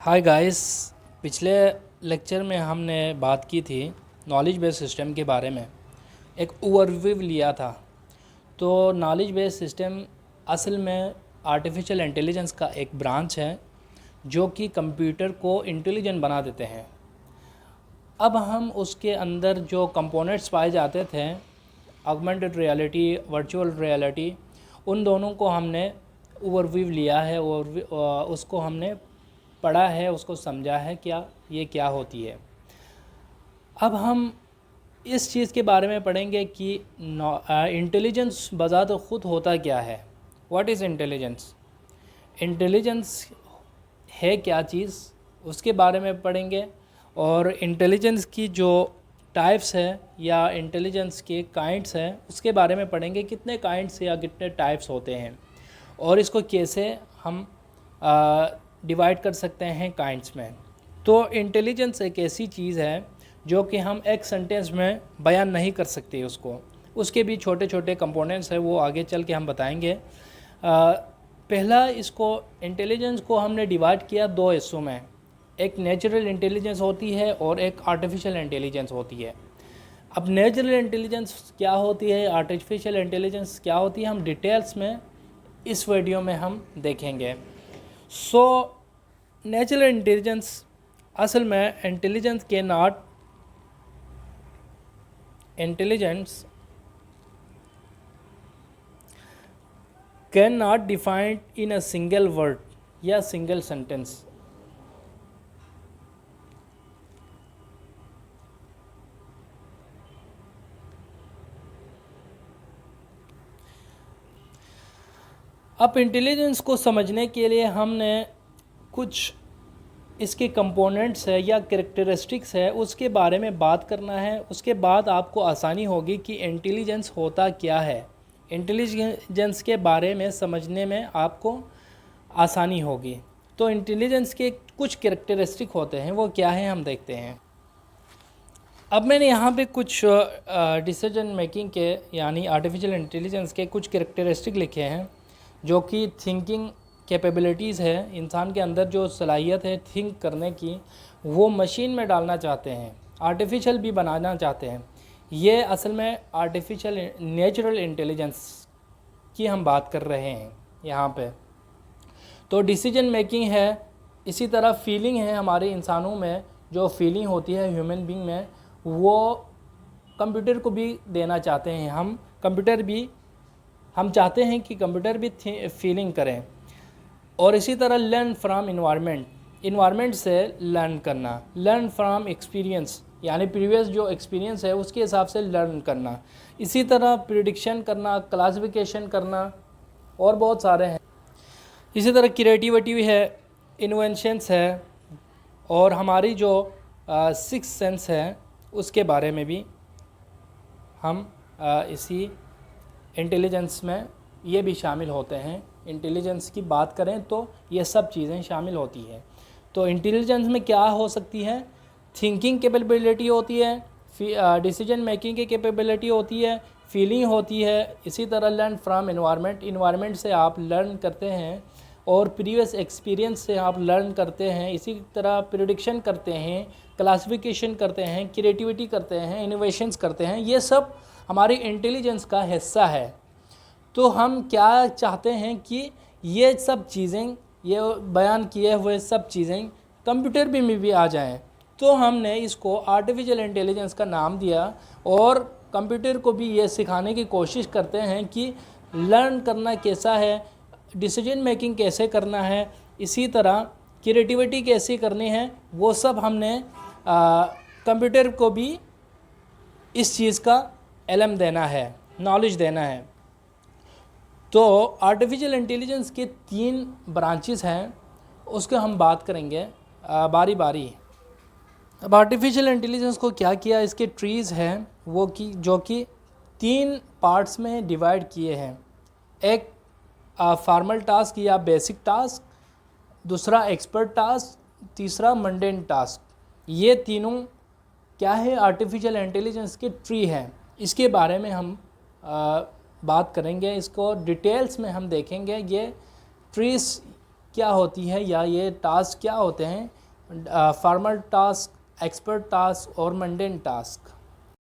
Hi guys. पिछले lecture में हमने बात की थी नॉलेज बेस्ड सिस्टम के बारे में, एक ओवरव्यू लिया था। तो नॉलेज बेस्ड सिस्टम असल में आर्टिफिशियल इंटेलिजेंस का एक ब्रांच है जो कि कंप्यूटर को इंटेलिजेंट बना देते हैं। अब हम उसके अंदर जो कंपोनेंट्स पाए जाते थे, ऑगमेंटेड रियलिटी, वर्चुअल रियलिटी, उन दोनों को हमने ओवरव्यू लिया है और उसको हमने पढ़ा है, उसको समझा है ये क्या होती है। अब हम इस चीज़ के बारे में पढ़ेंगे कि इंटेलिजेंस बज़ात ख़ुद होता क्या है। What is intelligence? इंटेलिजेंस है क्या चीज़, उसके बारे में पढ़ेंगे। और इंटेलिजेंस की जो टाइप्स है या इंटेलिजेंस के काइंड्स हैं उसके बारे में पढ़ेंगे, कितने काइंड्स या कितने टाइप्स होते हैं और इसको कैसे हम डिवाइड कर सकते हैं काइंड्स में। तो इंटेलिजेंस एक ऐसी चीज़ है जो कि हम एक सेंटेंस में बयान नहीं कर सकते उसके भी छोटे छोटे कंपोनेंट्स हैं, वो आगे चल के हम बताएंगे। पहला इसको इंटेलिजेंस को हमने डिवाइड किया दो हिस्सों में, एक नेचुरल इंटेलिजेंस होती है और एक आर्टिफिशियल इंटेलिजेंस होती है। अब नेचुरल इंटेलिजेंस क्या होती है, आर्टिफिशियल इंटेलिजेंस क्या होती है, हम डिटेल्स में इस वीडियो में हम देखेंगे। सो नेचुरल इंटेलिजेंस असल में intelligence can not defined in a single word या सिंगल सेंटेंस। अब इंटेलिजेंस को समझने के लिए हमने कुछ इसके कंपोनेंट्स है या कैरेक्टरिस्टिक्स है उसके बारे में बात करना है। उसके बाद आपको आसानी होगी कि इंटेलिजेंस होता क्या है। इंटेलिजेंस के बारे में समझने में आपको आसानी होगी। तो इंटेलिजेंस के कुछ कैरेक्टरिस्टिक होते हैं, वो क्या है हम देखते हैं। अब मैंने यहाँ पे कुछ डिसीजन मेकिंग के यानी आर्टिफिशियल इंटेलिजेंस के कुछ कैरेक्टरिस्टिक लिखे हैं जो कि थिंकिंग कैपेबिलिटीज़ है, इंसान के अंदर जो सलाहियत है थिंक करने की, वो मशीन में डालना चाहते हैं, आर्टिफिशियल भी बनाना चाहते हैं। ये असल में आर्टिफिशियल नेचुरल इंटेलिजेंस की हम बात कर रहे हैं यहाँ पे। तो डिसीजन मेकिंग है, इसी तरह फीलिंग है, हमारे इंसानों में जो फीलिंग होती है ह्यूमन बीइंग में, वो कंप्यूटर को भी देना चाहते हैं। हम चाहते हैं कि कंप्यूटर भी फीलिंग करें। और इसी तरह लर्न फ्रॉम इन्वायरमेंट से लर्न करना, लर्न फ्रॉम एक्सपीरियंस यानी प्रीवियस जो एक्सपीरियंस है उसके हिसाब से लर्न करना। इसी तरह प्रिडिक्शन करना, क्लासिफिकेशन करना और बहुत सारे हैं। इसी तरह क्रिएटिविटी है, इन्वेंशंस है और हमारी जो सिक्स सेंस है उसके बारे में भी हम इसी इंटेलिजेंस में ये भी शामिल होते हैं। इंटेलिजेंस की बात करें तो ये सब चीज़ें शामिल होती है। तो इंटेलिजेंस में क्या हो सकती है, थिंकिंग कैपेबिलिटी होती है, डिसीजन मेकिंग की कैपेबिलिटी होती है, फीलिंग होती है। इसी तरह लर्न फ्रॉम इन्वायरमेंट से आप लर्न करते हैं और प्रीवियस एक्सपीरियंस से आप लर्न करते हैं। इसी तरह प्रिडिक्शन करते हैं, क्लासिफिकेशन करते हैं, क्रिएटिविटी करते हैं, इनोवेशंस करते हैं। ये सब हमारी इंटेलिजेंस का हिस्सा है। तो हम क्या चाहते हैं कि ये सब चीज़ें, ये बयान किए हुए सब चीज़ें कंप्यूटर में भी आ जाएं। तो हमने इसको आर्टिफिशियल इंटेलिजेंस का नाम दिया और कंप्यूटर को भी ये सिखाने की कोशिश करते हैं कि लर्न करना कैसा है, डिसीजन मेकिंग कैसे करना है, इसी तरह क्रिएटिविटी कैसे करनी है। वो सब हमने कंप्यूटर को भी इस चीज़ का इल्म देना है, नॉलेज देना है। तो आर्टिफिशियल इंटेलिजेंस के 3 ब्रांचेस हैं, उसके हम बात करेंगे बारी बारी। अब आर्टिफिशियल इंटेलिजेंस को क्या किया, इसके ट्रीज़ हैं वो कि जो कि 3 पार्ट्स में डिवाइड किए हैं। एक फॉर्मल टास्क या बेसिक टास्क, दूसरा एक्सपर्ट टास्क, तीसरा मंडेन टास्क। ये तीनों क्या है, आर्टिफिशियल इंटेलिजेंस के ट्री हैं। इसके बारे में हम बात करेंगे, इसको डिटेल्स में हम देखेंगे। ये ट्रीज़ क्या होती है या ये टास्क क्या होते हैं, फॉर्मल टास्क, एक्सपर्ट टास्क और मंडेन टास्क।